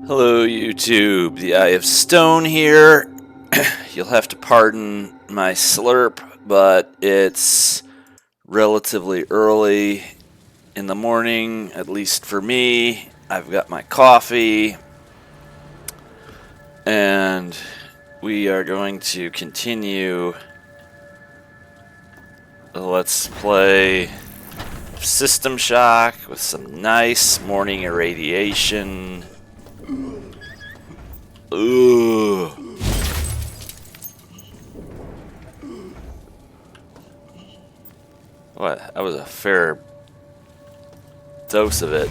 Hello YouTube, the Eye of Stone here. You'll have to pardon my slurp, but it's relatively early in the morning, at least for me. I've got my coffee, and we are going to continue the Let's Play System Shock with some nice morning irradiation. Ooh. What? That was a fair dose of it.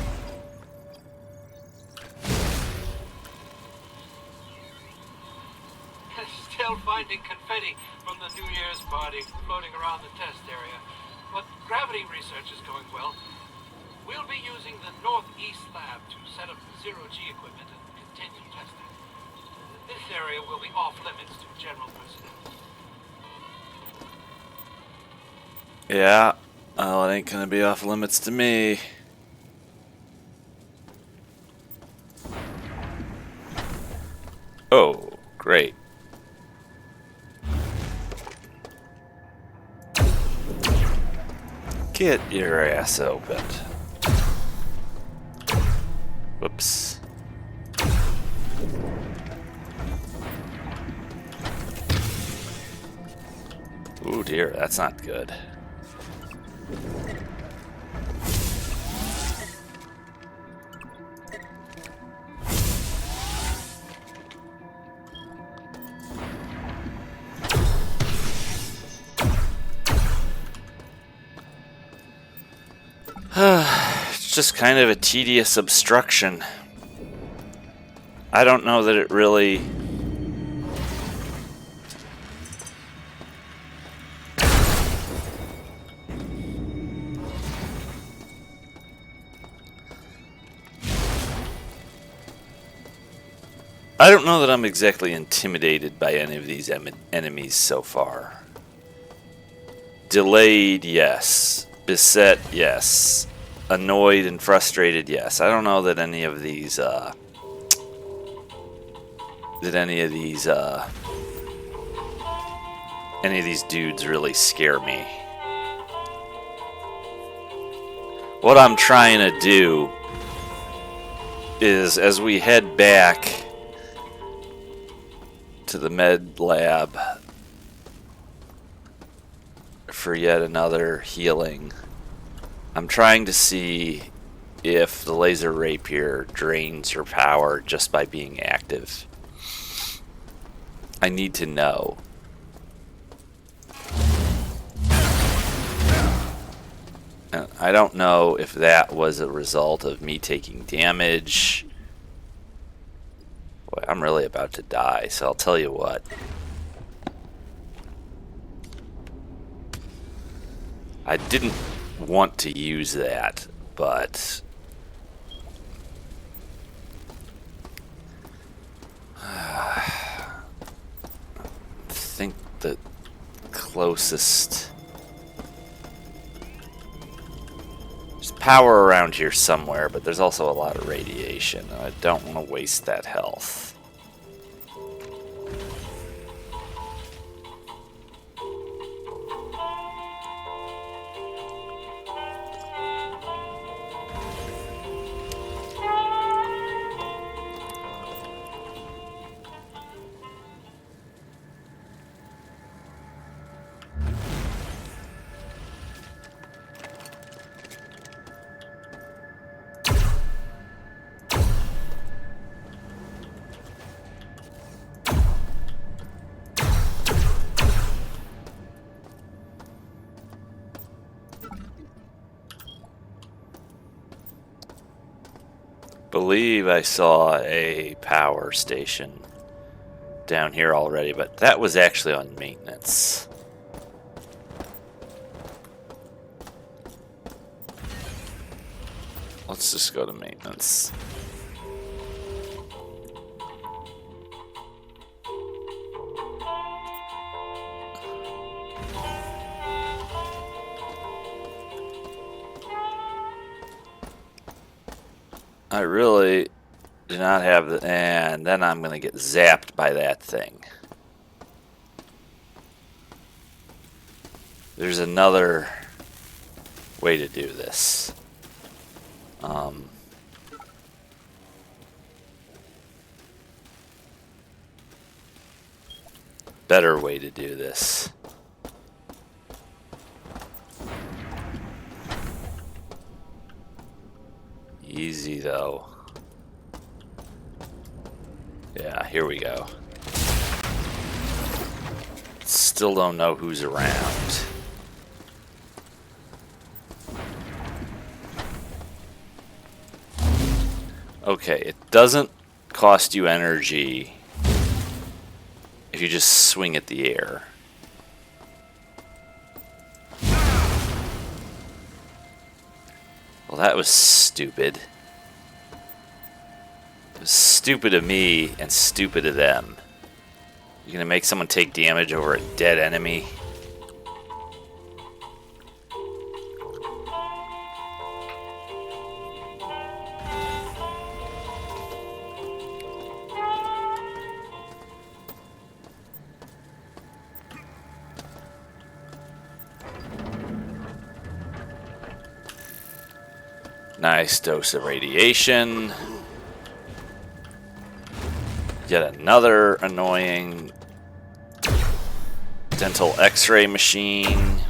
Still finding confetti from the New Year's party floating around the test area. But gravity research is going well. We'll be using the Northeast lab to set up zero-G equipment and continue testing. This area will be off-limits to general personnel. Yeah, well, it ain't gonna be off limits to me. Oh, great. Get your ass opened. Whoops. Ooh dear, that's not good. It's just kind of a tedious obstruction. I don't know that it really... I don't know that I'm exactly intimidated by any of these enemies so far. Delayed, yes. Beset, yes. Annoyed and frustrated, yes. I don't know that any of these, any of these dudes really scare me. What I'm trying to do is, as we head back to the med lab for yet another healing, I'm trying to see if the laser rapier drains her power just by being active. I need to know. And I don't know if that was a result of me taking damage. Boy, I'm really about to die, so I'll tell you what. I didn't want to use that, but I think the closest... There's power around here somewhere, but there's also a lot of radiation, and I don't want to waste that health. Believe I saw a power station down here already, but that was actually on maintenance. Let's just go to maintenance. I really Do not have the... And then I'm going to get zapped by that thing. There's another way to do this. Better way to do this. Easy though. Yeah, here we go. Still don't know who's around. Okay, it doesn't cost you energy if you just swing at the air. Well, that was stupid. It was stupid of me and stupid of them. You're gonna make someone take damage over a dead enemy? Nice dose of radiation. Yet another annoying dental x-ray machine.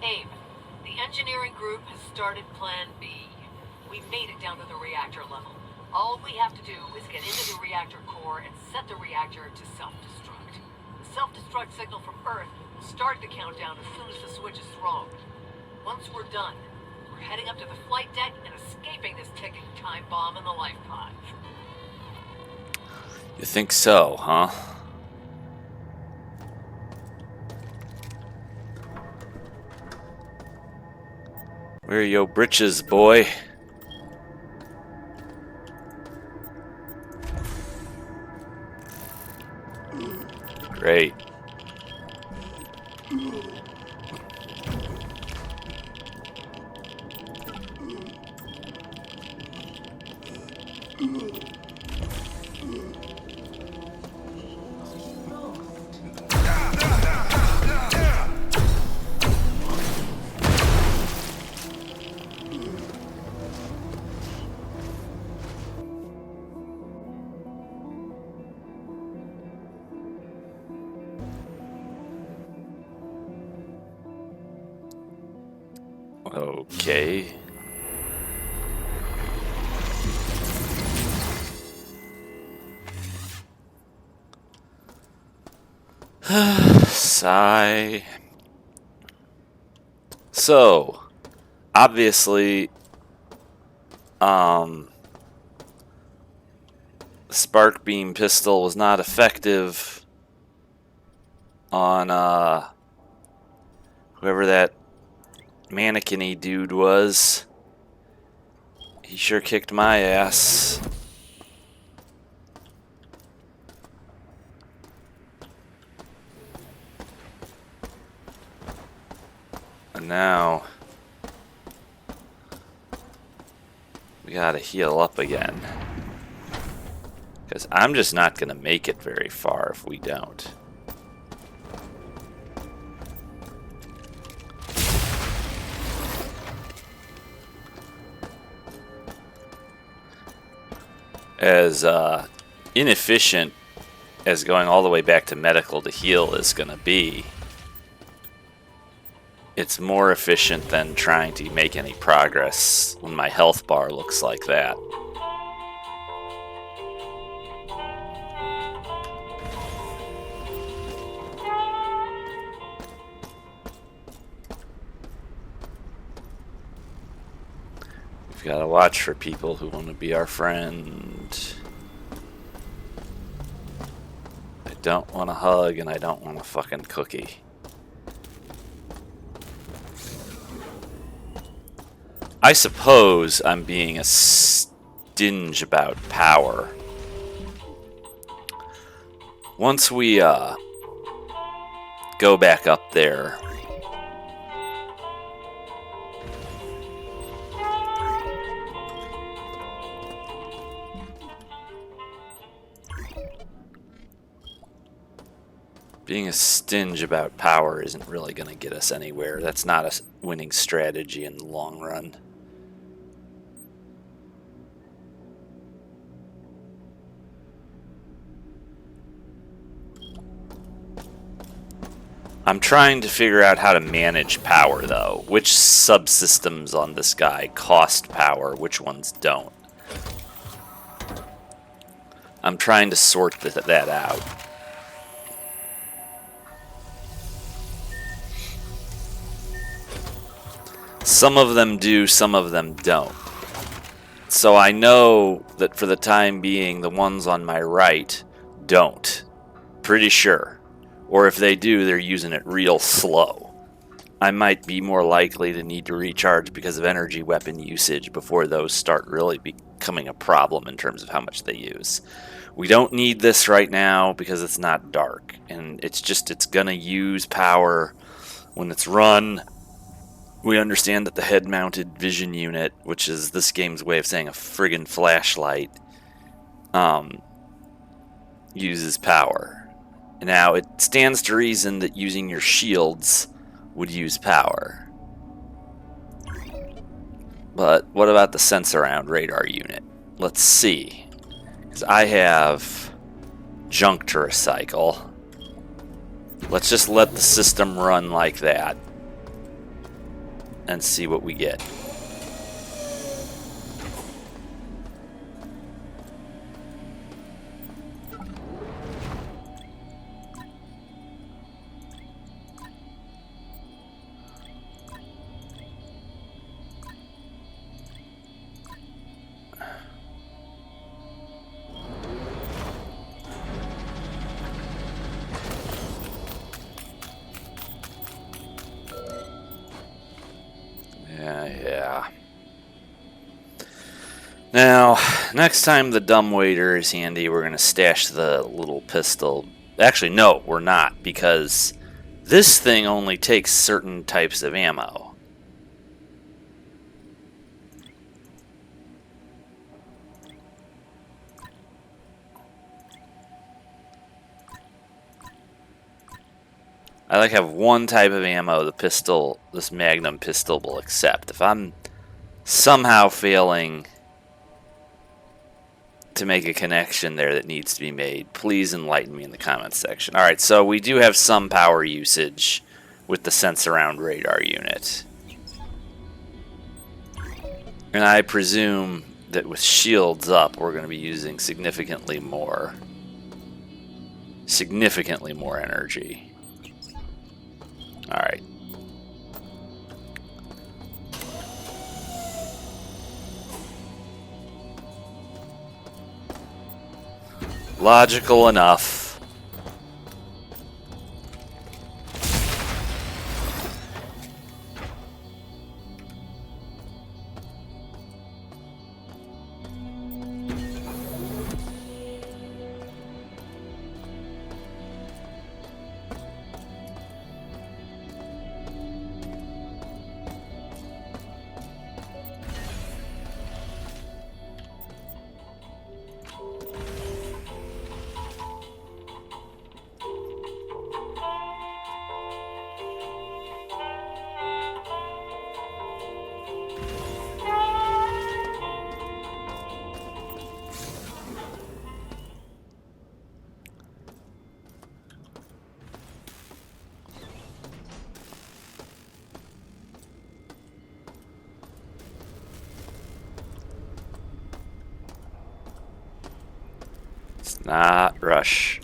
Abe, the engineering group has started Plan B. We made it down to the reactor level. All we have to do is get into the reactor core and set the reactor to self-destruct. The self-destruct signal from Earth will start the countdown as soon as the switch is thrown. Once we're done, we're heading up to the flight deck and escaping this ticking time bomb in the life pod. You think so, huh? Where are your britches, boy? Great. Okay. Sigh. So, obviously, the spark beam pistol was not effective on whoever that mannequin-y dude was. He sure kicked my ass. And now we gotta heal up again. Because I'm just not gonna make it very far if we don't. As inefficient as going all the way back to medical to heal is going to be, it's more efficient than trying to make any progress when my health bar looks like that. We've got to watch for people who want to be our friend. I don't want a hug and I don't want a fucking cookie. I suppose I'm being a stinge about power. Once we go back up there, being a stinge about power isn't really going to get us anywhere. That's not a winning strategy in the long run. I'm trying to figure out how to manage power, though. Which subsystems on this guy cost power, which ones don't. I'm trying to sort that out. Some of them do, some of them don't. So I know that for the time being, the ones on my right don't. Pretty sure. Or if they do, they're using it real slow. I might be more likely to need to recharge because of energy weapon usage before those start really becoming a problem in terms of how much they use. We don't need this right now because it's not dark. And it's going to use power when it's run. We understand that the head-mounted vision unit, which is this game's way of saying a friggin' flashlight, uses power. Now, it stands to reason that using your shields would use power. But what about the sense-around radar unit? Let's see. Because I have junk to recycle. Let's just let the system run like that and see what we get. Yeah. Now, next time the dumbwaiter is handy, we're going to stash the little pistol. Actually, no, we're not, because this thing only takes certain types of ammo. I have one type of ammo the pistol, this Magnum pistol, will accept. If I'm somehow failing to make a connection there that needs to be made, please enlighten me in the comments section. Alright, so we do have some power usage with the sense-around radar unit. And I presume that with shields up, we're going to be using significantly more energy. Alright. Logical enough. Not rush.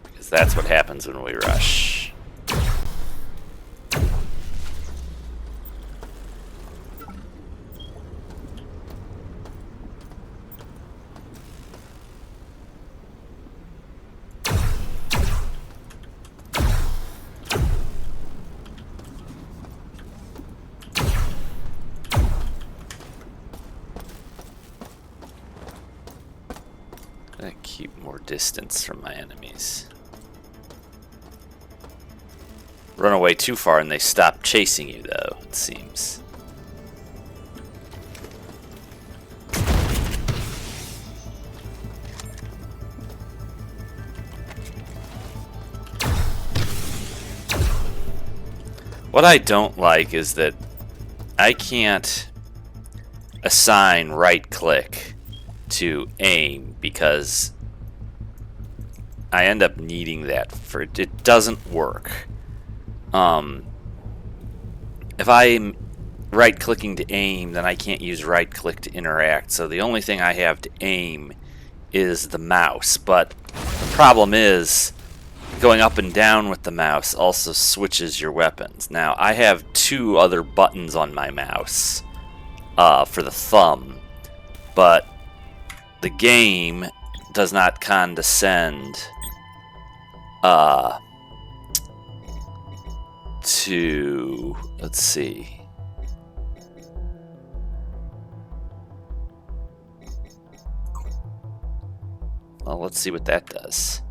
Because that's what happens when we rush. Gonna keep more distance from my enemies. Run away too far and they stop chasing you, though, it seems. What I don't like is that I can't assign right click to aim because I end up needing that for it doesn't work. If I'm right clicking to aim, then I can't use right click to interact. So the only thing I have to aim is the mouse. But the problem is going up and down with the mouse also switches your weapons. Now I have two other buttons on my mouse for the thumb, but the game does not condescend to, let's see. Well, let's see what that does.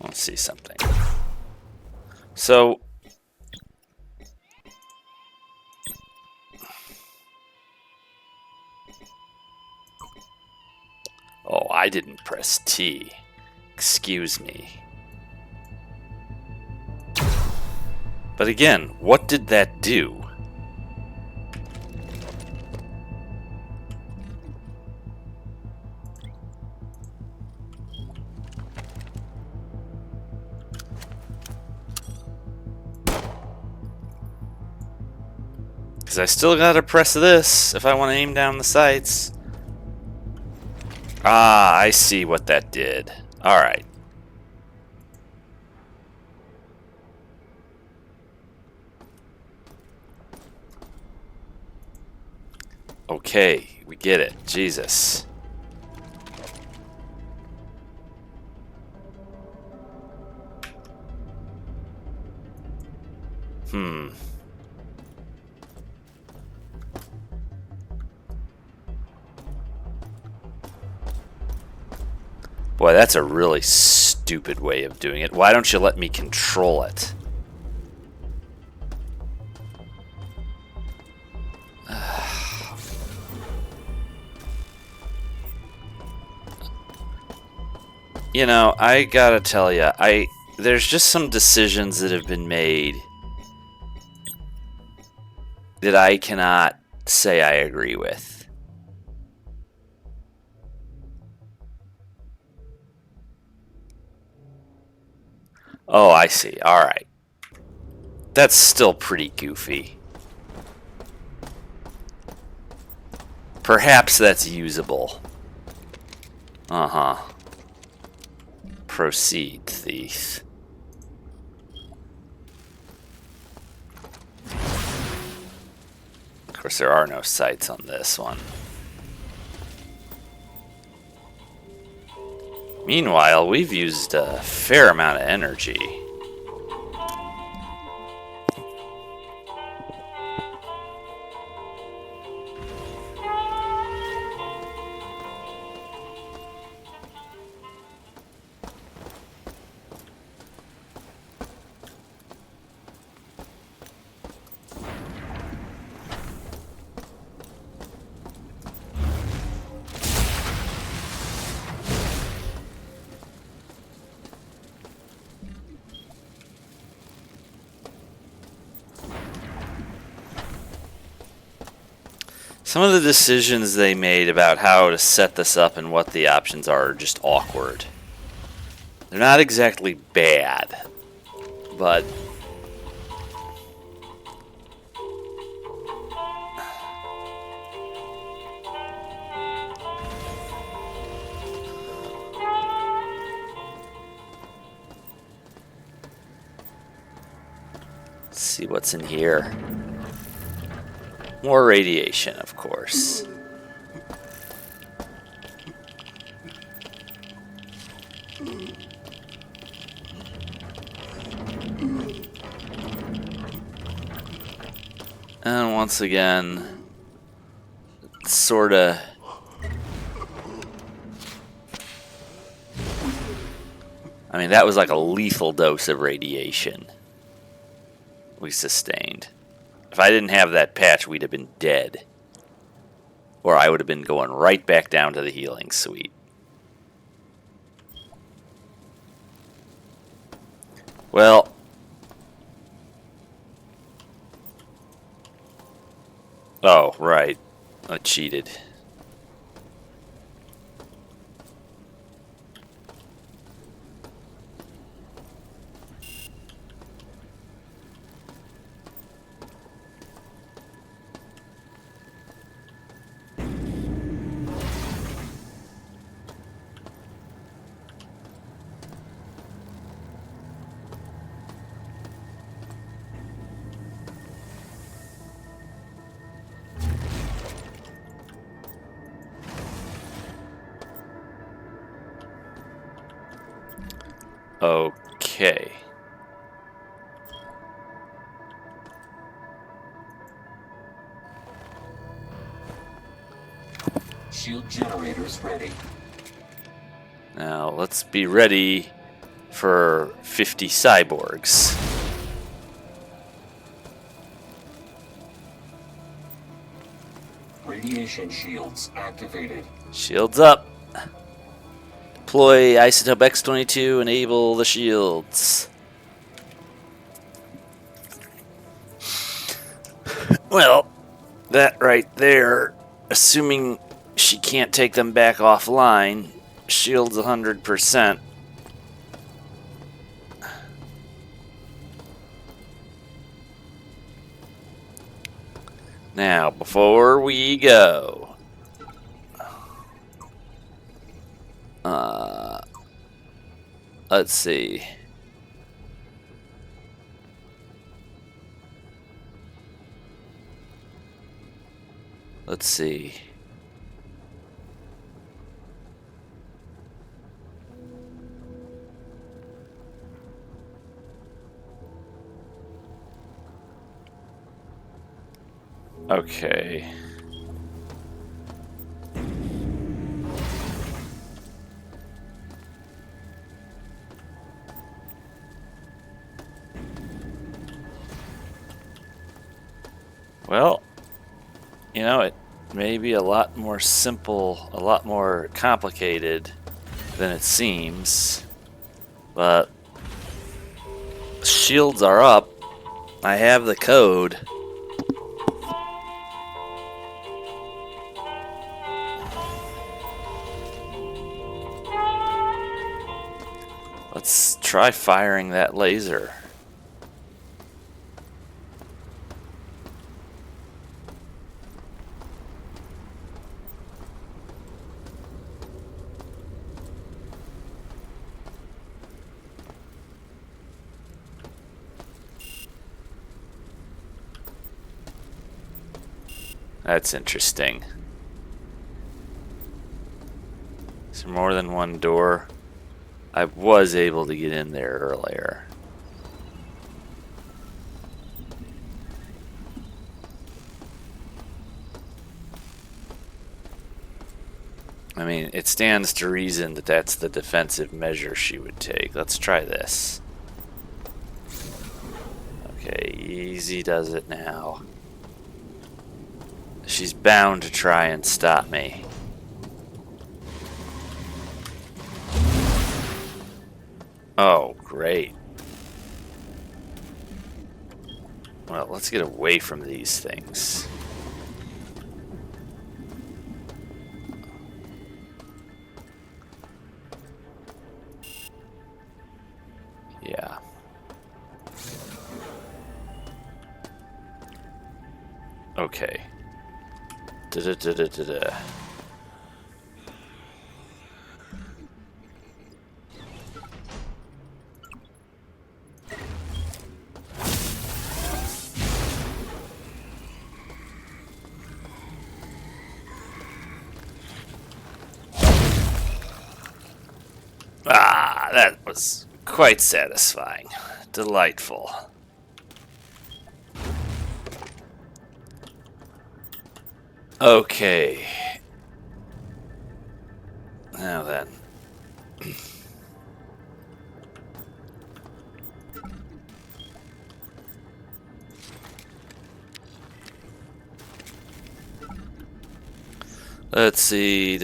Let's see something. So, oh, I didn't press T. Excuse me. But again, what did that do? Because I still gotta press this if I want to aim down the sights. Ah, I see what that did. Alright. Okay, we get it. Jesus. Boy, that's a really stupid way of doing it. Why don't you let me control it? You know, I gotta tell you, there's just some decisions that have been made that I cannot say I agree with. Oh, I see. Alright. That's still pretty goofy. Perhaps that's usable. Uh-huh. Proceed, thief. Of course, there are no sights on this one. Meanwhile, we've used a fair amount of energy. Some of the decisions they made about how to set this up and what the options are just awkward. They're not exactly bad, but let's see what's in here. More radiation, of course. And once again, sorta. I mean, that was like a lethal dose of radiation we sustained. If I didn't have that patch, we'd have been dead. Or I would have been going right back down to the healing suite. Well, oh, right. I cheated. Okay. Shield generators ready. Now let's be ready for 50 cyborgs. Radiation shields activated. Shields up. Deploy Isotope X-22, enable the shields. Well, that right there, assuming she can't take them back offline, shields 100%. Now, before we go, let's see. Let's see. Okay. Well, you know, it may be a lot more simple, a lot more complicated than it seems, but shields are up. I have the code. Let's try firing that laser. That's interesting. Is there more than one door? I was able to get in there earlier. I mean, it stands to reason that that's the defensive measure she would take. Let's try this. Okay, easy does it now. She's bound to try and stop me. Oh, great. Well, let's get away from these things. Yeah. Okay. Da-da-da-da-da-da. That was quite satisfying. Delightful. Okay. Now then. Let's see.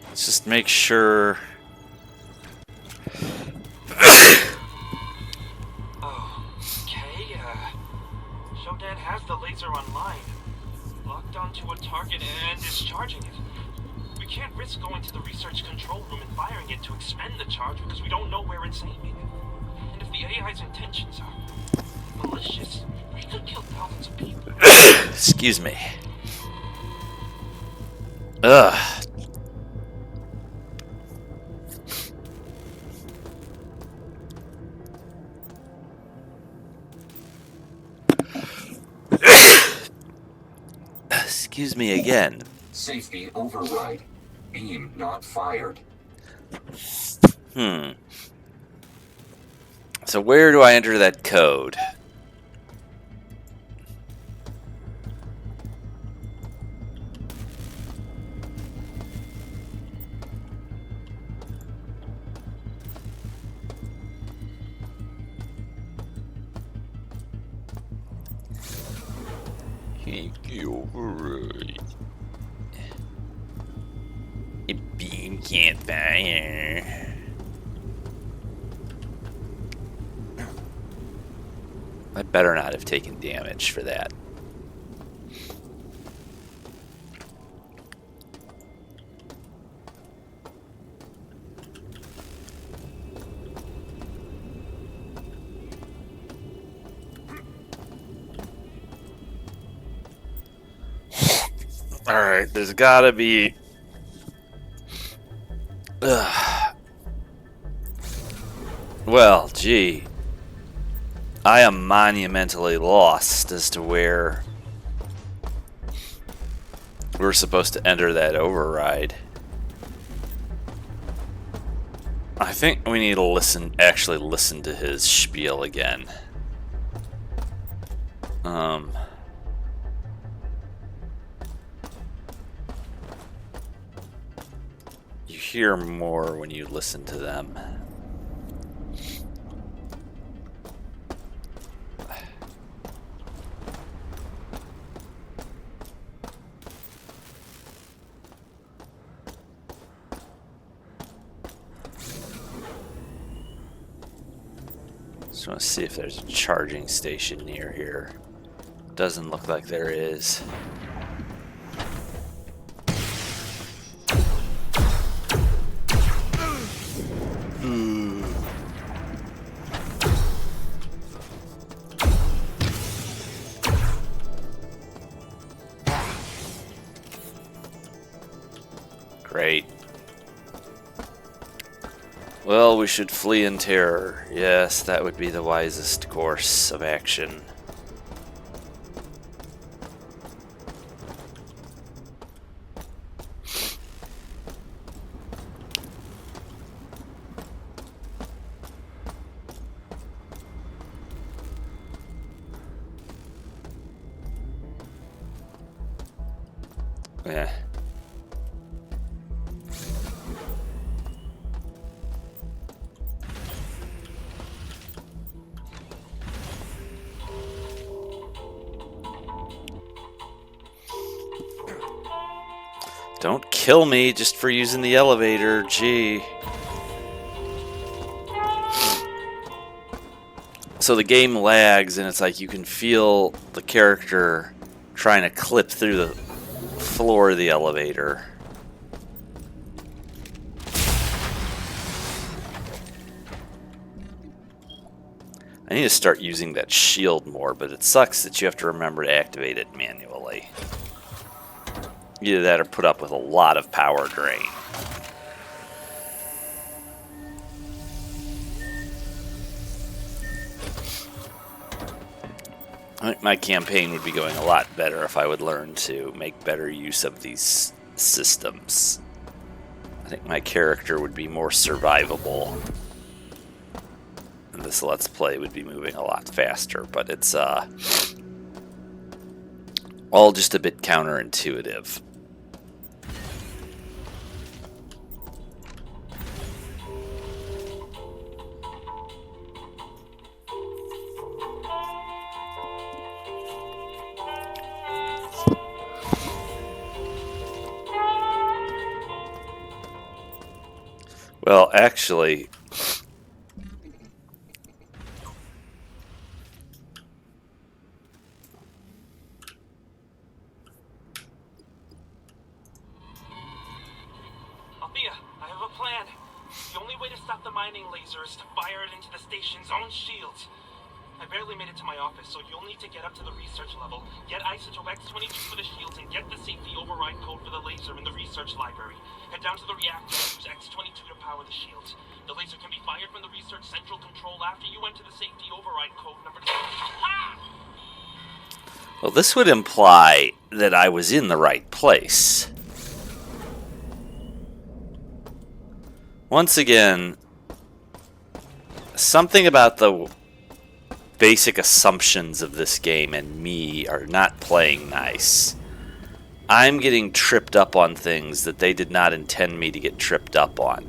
Let's just make sure. Okay, Shodan has the laser online. Locked onto a target and is charging it. We can't risk going to the research control room and firing it to expend the charge because we don't know where it's aiming. And if the AI's intentions are malicious, we could kill thousands of people. Excuse me. Ugh. Excuse me again. Safety override. Beam not fired. So where do I enter that code? Override. A beam can't fire. I better not have taken damage for that. Alright, there's gotta be... Ugh. Well, gee. I am monumentally lost as to where we're supposed to enter that override. I think we need to actually listen to his spiel again. You hear more when you listen to them. Just want to see if there's a charging station near here. Doesn't look like there is. Great. Well, we should flee in terror. Yes, that would be the wisest course of action. Yeah. Don't kill me just for using the elevator, gee. So the game lags and it's like you can feel the character trying to clip through the floor of the elevator. I need to start using that shield more, but it sucks that you have to remember to activate it manually. Either that or put up with a lot of power drain. I think my campaign would be going a lot better if I would learn to make better use of these systems. I think my character would be more survivable. And this Let's Play would be moving a lot faster, but it's all just a bit counterintuitive. Well, actually, Althea, I have a plan. The only way to stop the mining laser is to fire it into the station's own shields. I barely made it to my office, so you'll need to get up to the research level, get isotope X-22 for the shields, and get the safety override code for the laser in the research library. Head down to the reactor and use X-22 to power the shields. The laser can be fired from the research central control after you enter the safety override code number 2. Ah! well, this would imply that I was in the right place. Once again, something about the basic assumptions of this game and me are not playing nice. I'm getting tripped up on things that they did not intend me to get tripped up on.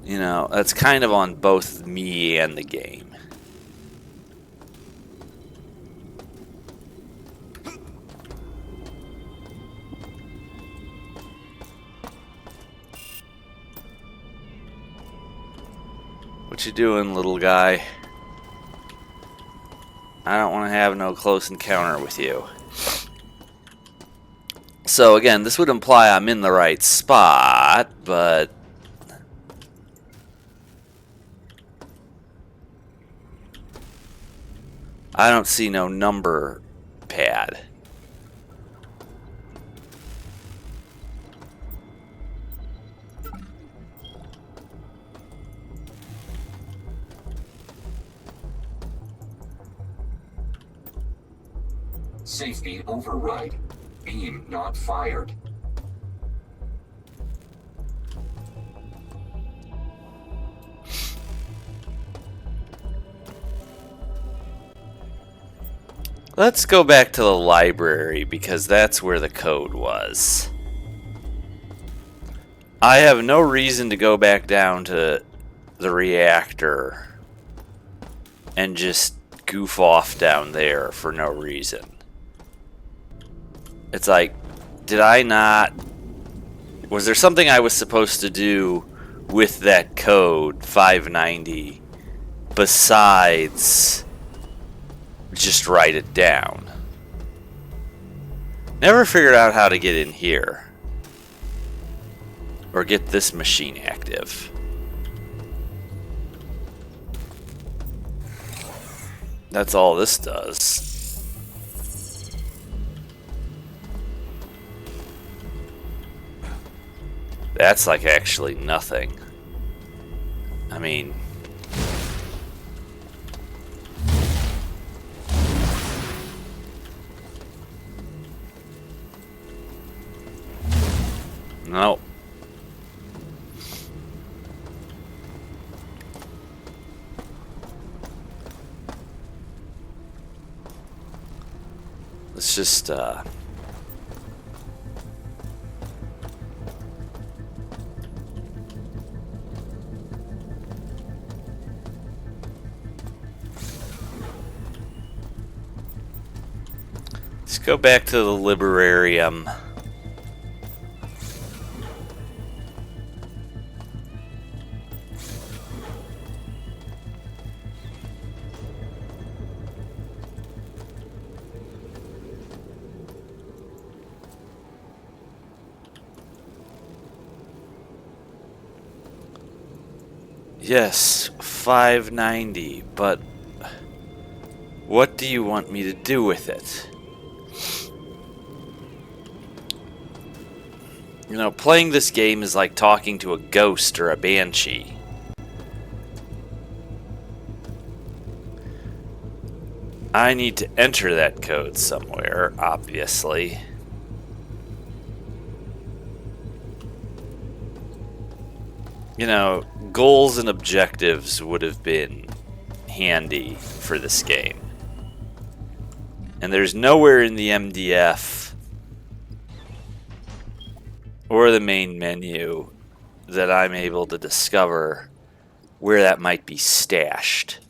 You know, that's kind of on both me and the game. What you doing, little guy? I don't want to have no close encounter with you. So again, this would imply I'm in the right spot, but I don't see no number pad. Safety override. Beam not fired. Let's go back to the library because that's where the code was. I have no reason to go back down to the reactor and just goof off down there for no reason. It's like, did I not... Was there something I was supposed to do with that code, 590, besides just write it down? Never figured out how to get in here. Or get this machine active. That's all this does. That's like actually nothing. I mean... No. Let's just, let's go back to the Liberarium. Yes, 590, but what do you want me to do with it? You know, playing this game is like talking to a ghost or a banshee. I need to enter that code somewhere, obviously. You know, goals and objectives would have been handy for this game. And there's nowhere in the MDF or the main menu that I'm able to discover where that might be stashed.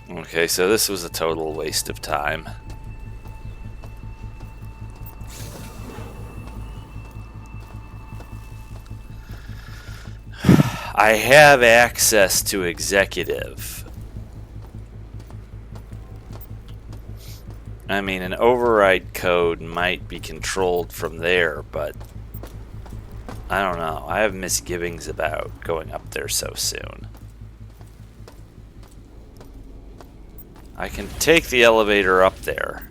Okay, so this was a total waste of time. I have access to executive. I mean, an override code might be controlled from there, but I don't know. I have misgivings about going up there so soon. I can take the elevator up there.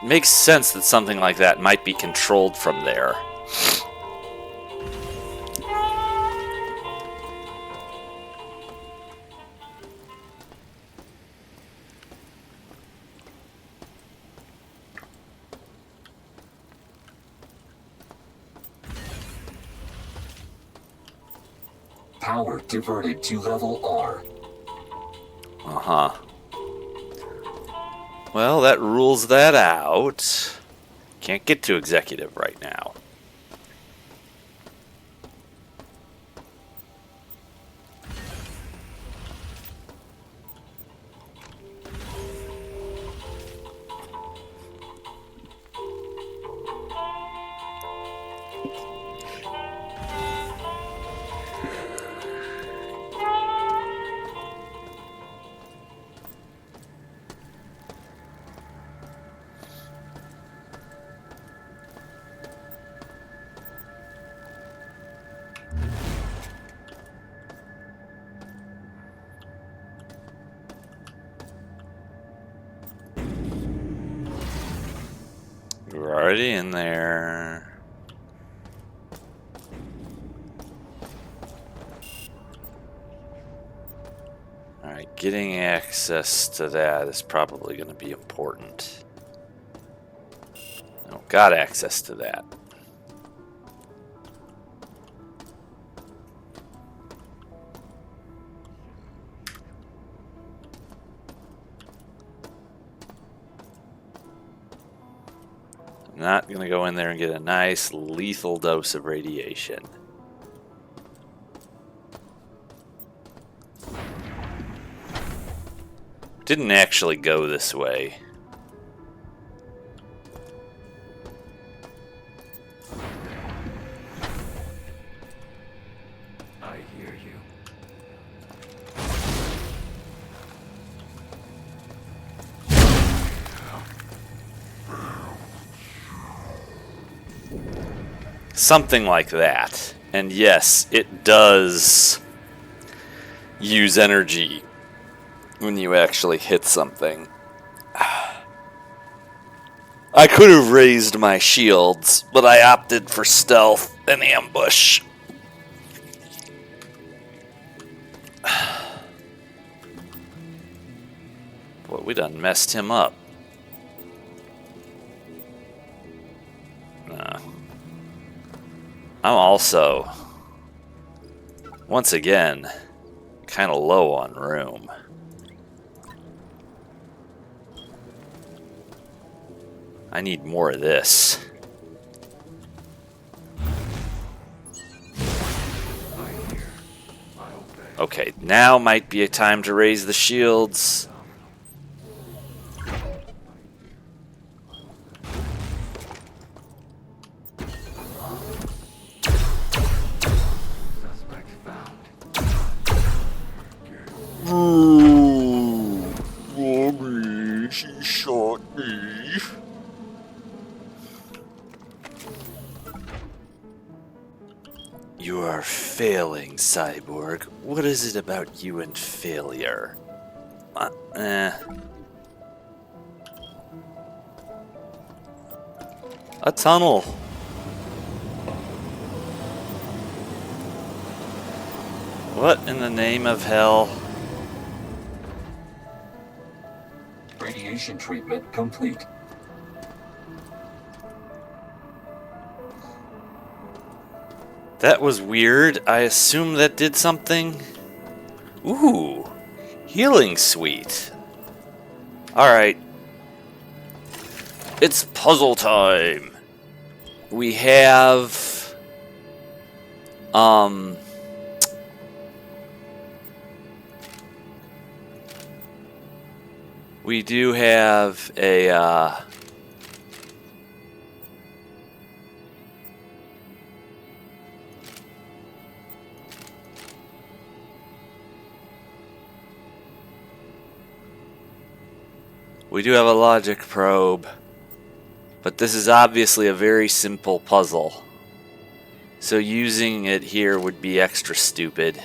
Makes sense that something like that might be controlled from there. Power diverted to level R. Uh-huh. Well, that rules that out. Can't get to executive right now. We're already in there. Alright, getting access to that is probably going to be important. Oh, got access to that. Not going to go in there and get a nice lethal dose of radiation. Didn't actually go this way. I hear you. Something like that. And yes, it does use energy when you actually hit something. I could have raised my shields, but I opted for stealth and ambush. Boy, we done messed him up. I'm also, once again, kind of low on room. I need more of this. Okay, now might be a time to raise the shields. She shot me. You are failing, Cyborg. What is it about you and failure? A tunnel. What in the name of hell? Radiation treatment complete. That was weird. I assume that did something. Ooh, healing suite. Alright. It's puzzle time. We have... We do have a, we do have a logic probe, but this is obviously a very simple puzzle. So using it here would be extra stupid.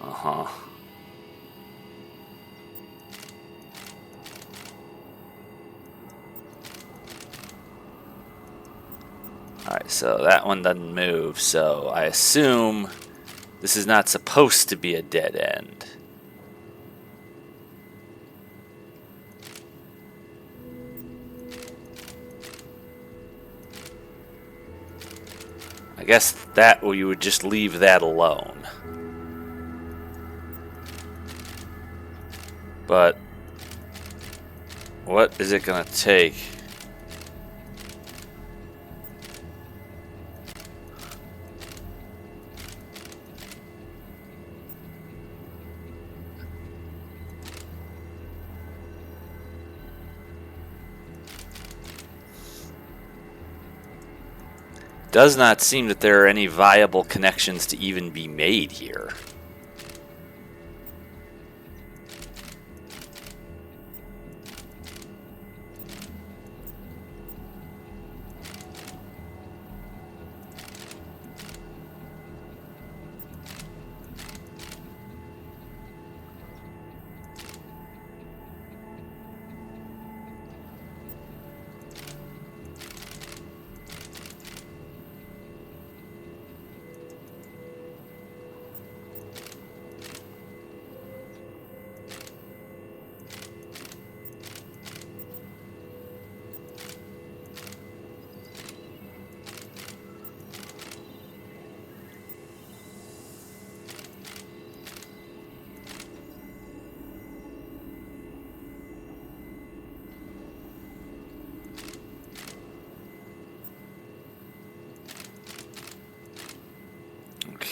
Uh-huh. Alright, so that one doesn't move, so I assume this is not supposed to be a dead end. I guess that you would just leave that alone. But what is it gonna take? Does not seem that there are any viable connections to even be made here.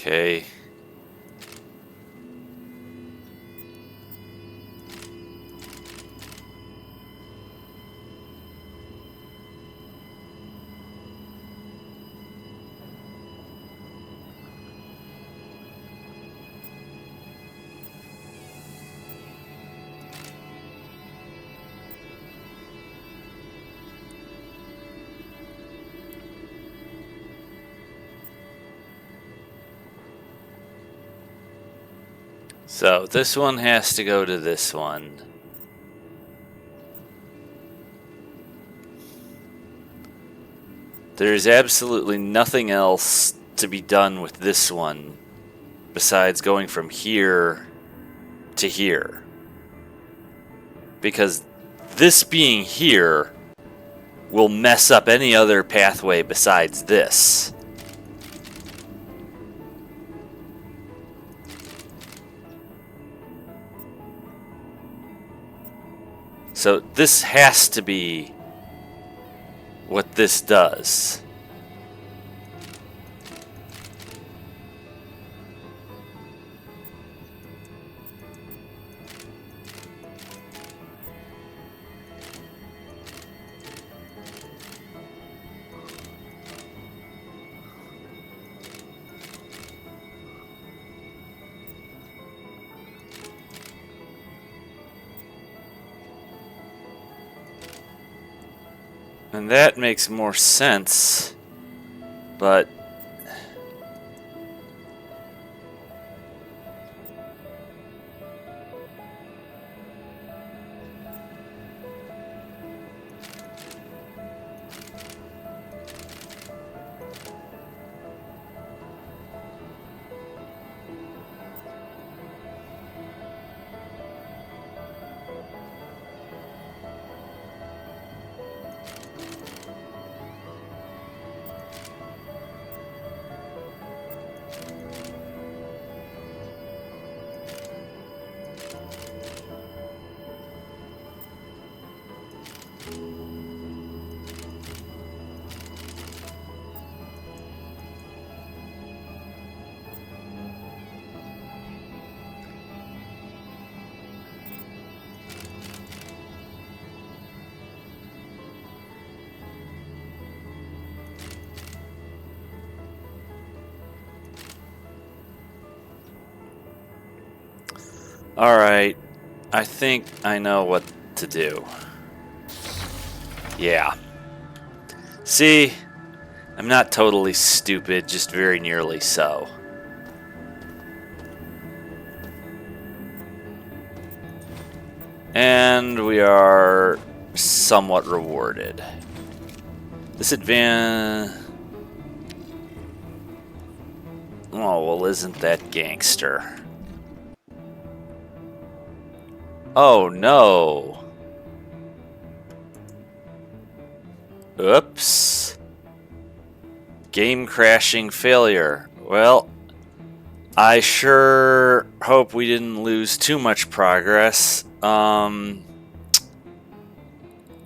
Okay. So this one has to go to this one. There's absolutely nothing else to be done with this one besides going from here to here. Because this being here will mess up any other pathway besides this. So this has to be what this does. And that makes more sense. But alright, I think I know what to do. Yeah. See, I'm not totally stupid, just very nearly so. And we are somewhat rewarded. This Oh, well, isn't that gangster? Oh, no. Oops. Game crashing failure. Well, I sure hope we didn't lose too much progress.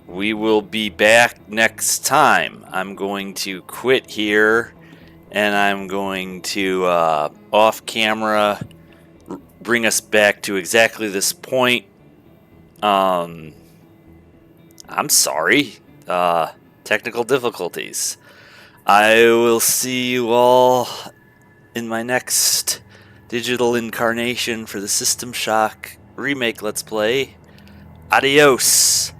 We will be back next time. I'm going to quit here, and I'm going to, off camera, bring us back to exactly this point. I'm sorry. Technical difficulties. I will see you all in my next digital incarnation for the System Shock remake Let's Play. Adios!